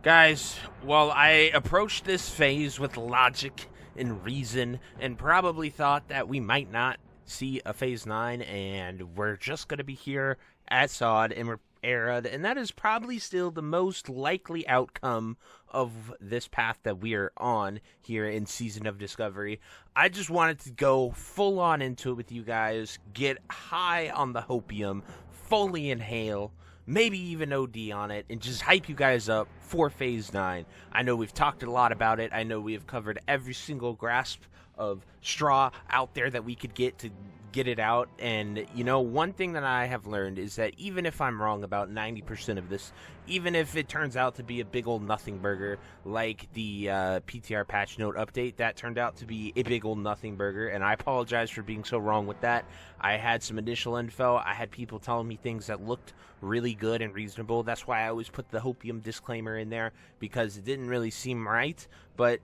Guys, while I approached this phase with logic and reason and probably thought that we might not see a Phase 9 and we're just going to be here at SOD and era, and that is probably still the most likely outcome of this path that we are on here in Season of Discovery. I just wanted to go full on into it with you guys, get high on the hopium, fully inhale, maybe even OD on it, and just hype you guys up for Phase 9. I know we've talked a lot about it. I know we have covered every single grasp of straw out there that we could get to get it out. And, you know, one thing that I have learned is that even if I'm wrong about 90% of this, even if it turns out to be a big old nothing burger, like the PTR patch note update, that turned out to be a big old nothing burger, and I apologize for being so wrong with that. I had some initial info. I had people telling me things that looked really good and reasonable. That's why I always put the hopium disclaimer in there, because it didn't really seem right, but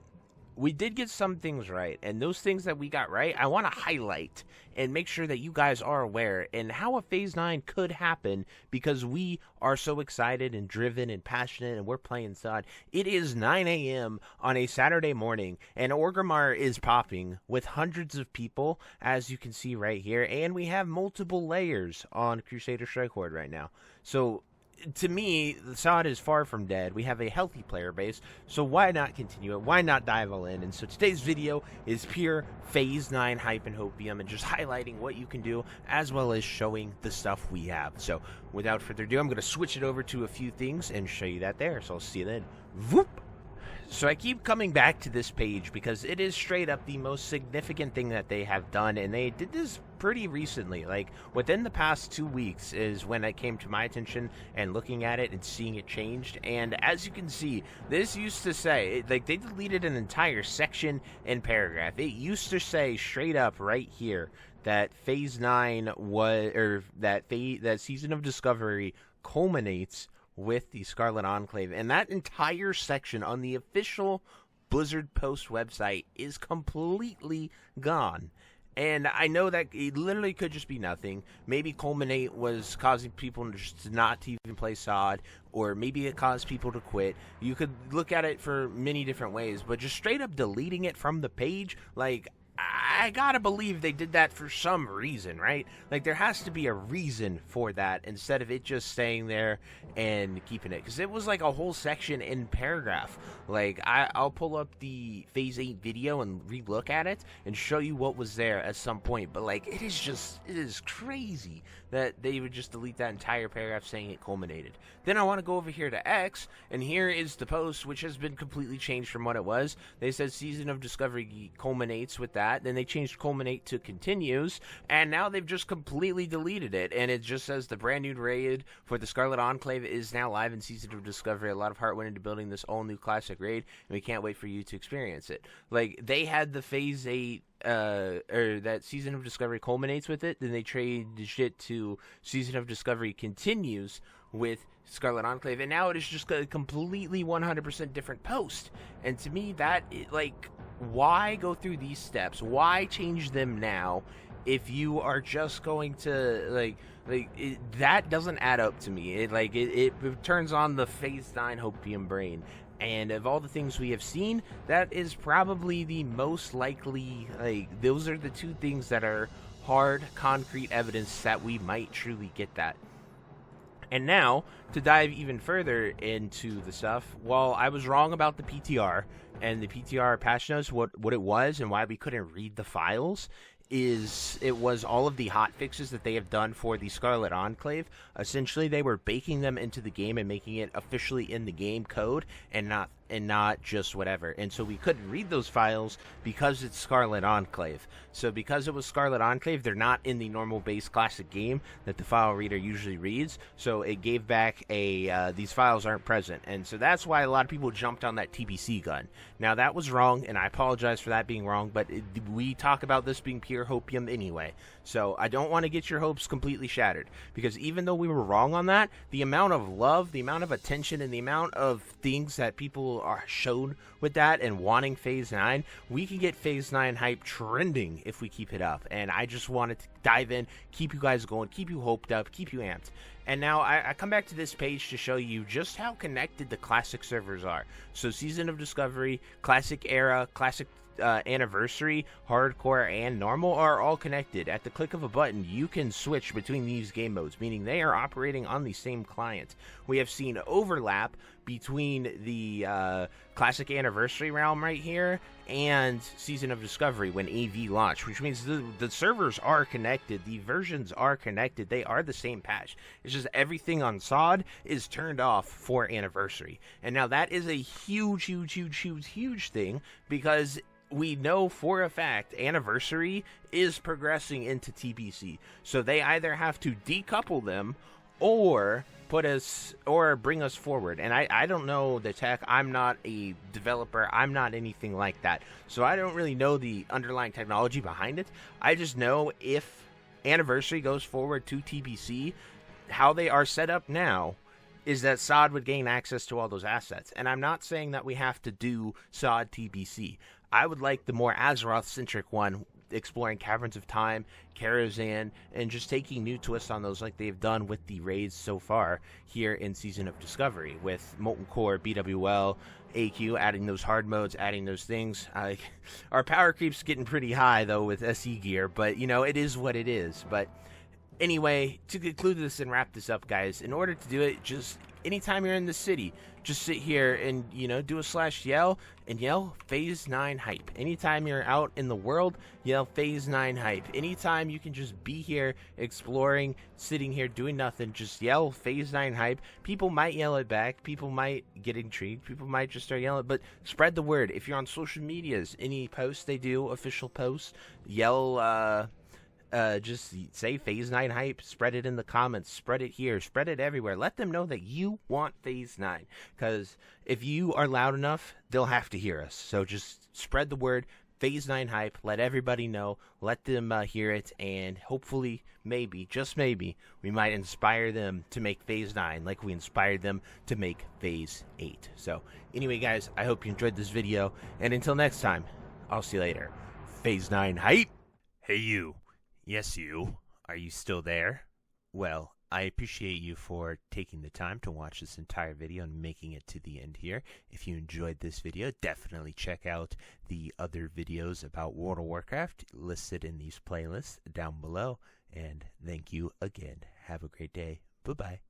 we did get some things right, and those things that we got right, I want to highlight and make sure that you guys are aware and how a Phase 9 could happen, because we are so excited and driven and passionate, and we're playing SOD. It is 9 a.m. on a Saturday morning, and Orgrimmar is popping with hundreds of people, as you can see right here, and we have multiple layers on Crusader Strike Horde right now. So to me, the SOD is far from dead. We have a healthy player base, so why not continue it? Why not dive all in? And so today's video is pure Phase 9 hype and hopium, and just highlighting what you can do, as well as showing the stuff we have. So without further ado, I'm going to switch it over to a few things and show you that there. So I'll see you then. Whoop! So I keep coming back to this page because it is straight up the most significant thing that they have done, and they did this pretty recently. Like, within the past 2 weeks is when it came to my attention and looking at it and seeing it changed. And as you can see, this used to say, like, they deleted an entire section and paragraph. It used to say straight up right here that Phase 9 was, or that Season of Discovery culminates with the Scarlet Enclave, and that entire section on the official Blizzard Post website is completely gone. And I know that it literally could just be nothing. Maybe Culminate was causing people just not to even play SOD, or maybe it caused people to quit. You could look at it for many different ways, but just straight up deleting it from the page, like, I gotta believe they did that for some reason, right? Like, there has to be a reason for that, instead of it just staying there and keeping it. Because it was like a whole section in paragraph. Like, I'll pull up the Phase 8 video and re-look at it and show you what was there at some point. But, like, it is crazy that they would just delete that entire paragraph saying it culminated. Then I want to go over here to X, and here is the post, which has been completely changed from what it was. They said Season of Discovery culminates with that. Then they changed culminate to continues, and now they've just completely deleted it, and it just says the brand new raid for the Scarlet Enclave is now live in Season of Discovery. A lot of heart went into building this all new classic raid, and we can't wait for you to experience it. Like, they had the Phase 8 or that Season of Discovery culminates with it, then they changed it to Season of Discovery continues with Scarlet Enclave, and now it is just a completely 100% different post. And to me, that, like, why go through these steps? Why change them now if you are just going to, that doesn't add up to me. It turns on the Phase 9 hopium brain. And of all the things we have seen, that is probably the most likely, like, those are the two things that are hard, concrete evidence that we might truly get that. And now, to dive even further into the stuff, while I was wrong about the PTR, and the PTR patch notes, what it was and why we couldn't read the files, it was all of the hot fixes that they have done for the Scarlet Enclave. Essentially, they were baking them into the game and making it officially in the game code, and not just whatever. And so we couldn't read those files because it's Scarlet Enclave. So because it was Scarlet Enclave, they're not in the normal base classic game that the file reader usually reads. So it gave back these files aren't present. And so that's why a lot of people jumped on that TBC gun. Now, that was wrong, and I apologize for that being wrong, but we talk about this being pure hopium anyway. So I don't want to get your hopes completely shattered, because even though we were wrong on that, the amount of love, the amount of attention, and the amount of things that people people are shown with that and wanting Phase 9, we can get Phase 9 hype trending if we keep it up. And I just wanted to dive in, keep you guys going, keep you hoped up, keep you amped. And now I come back to this page to show you just how connected the Classic servers are. So Season of Discovery, Classic Era, Classic Anniversary, Hardcore, and Normal are all connected. At the click of a button, you can switch between these game modes, meaning they are operating on the same client. We have seen overlap between the Classic Anniversary realm right here and Season of Discovery when AV launched, which means the servers are connected, the versions are connected, they are the same patch. It's just everything on SOD is turned off for Anniversary. And now that is a huge thing, because we know for a fact Anniversary is progressing into TBC. So they either have to decouple them or bring us forward. And I don't know the tech. I'm not a developer. I'm not anything like that. So I don't really know the underlying technology behind it. I just know if Anniversary goes forward to TBC, how they are set up now is that SOD would gain access to all those assets. And I'm not saying that we have to do SOD TBC. I would like the more Azeroth-centric one, exploring Caverns of Time, Karazhan, and just taking new twists on those like they've done with the raids so far here in Season of Discovery, with Molten Core, BWL, AQ, adding those hard modes, adding those things. Our power creep's getting pretty high, though, with SE gear, but, you know, it is what it is. But anyway, to conclude this and wrap this up, guys, in order to do it, just anytime you're in the city, just sit here and, you know, do a /yell and yell Phase 9 hype. Anytime you're out in the world, yell Phase 9 hype. Anytime you can just be here exploring, sitting here doing nothing, just yell Phase 9 hype. People might yell it back. People might get intrigued. People might just start yelling, but spread the word. If you're on social medias, any posts they do, official posts, yell, just say Phase 9 hype, spread it in the comments, spread it here, spread it everywhere. Let them know that you want Phase 9, because if you are loud enough, they'll have to hear us. So just spread the word, Phase 9 hype, let everybody know, let them hear it, and hopefully, maybe, just maybe, we might inspire them to make Phase 9 like we inspired them to make Phase 8. So anyway, guys, I hope you enjoyed this video, and until next time, I'll see you later. Phase 9 hype! Hey you! Yes, you. Are you still there? Well, I appreciate you for taking the time to watch this entire video and making it to the end here. If you enjoyed this video, definitely check out the other videos about World of Warcraft listed in these playlists down below. And thank you again. Have a great day. Bye-bye.